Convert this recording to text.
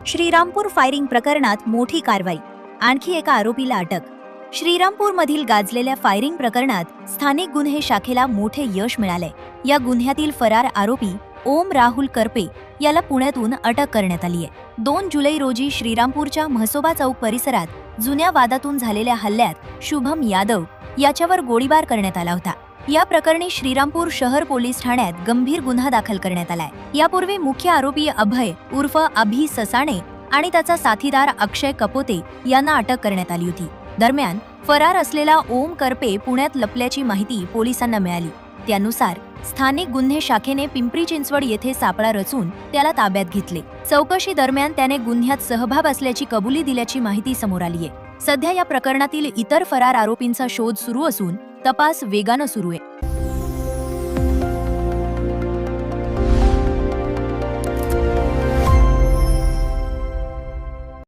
Shrirampur firing प्रकरणात मोठी कारवाई, आणखी एका आरोपीला अटक। श्रीरामपूरमधील गाजलेल्या फायरिंग प्रकरणात स्थानिक गुन्हे शाखेला मोठे यश मिळाले। या गुन्ह्यातील फरार आरोपी ओम राहुल करपे याला पुण्यातून अटक करण्यात आली आहे। 2 जुलै रोजी श्रीरामपूरच्या म्हसोबा चौक परिसरात जुन्या वादातून झालेल्या हल्ल्यात शुभम यादव याच्यावर गोळीबार करण्यात आला होता। या प्रकरणी श्रीरामपूर शहर पोलीस ठाण्यात गंभीर गुन्हा दाखल करण्यात आलाय। यापूर्वी मुख्य आरोपी अभय उर्फ अभि ससाणे आणि त्याचा साथीदार अक्षय कपोते यांना अटक करण्यात आली होती। दरम्यान फरार असलेला ओम करपे पुण्यात लपल्याची माहिती पोलिसांना मिळाली। त्यानुसार स्थानिक गुन्हे शाखेने पिंपरी चिंचवड येथे सापळा रचून त्याला ताब्यात घेतले। चौकशी दरम्यान त्याने गुन्ह्यात सहभाग असल्याची कबुली दिल्याची माहिती समोर आली आहे। सध्या या प्रकरणातील इतर फरार आरोपींचा शोध सुरू असून तपास वेगानं सुरू आहे।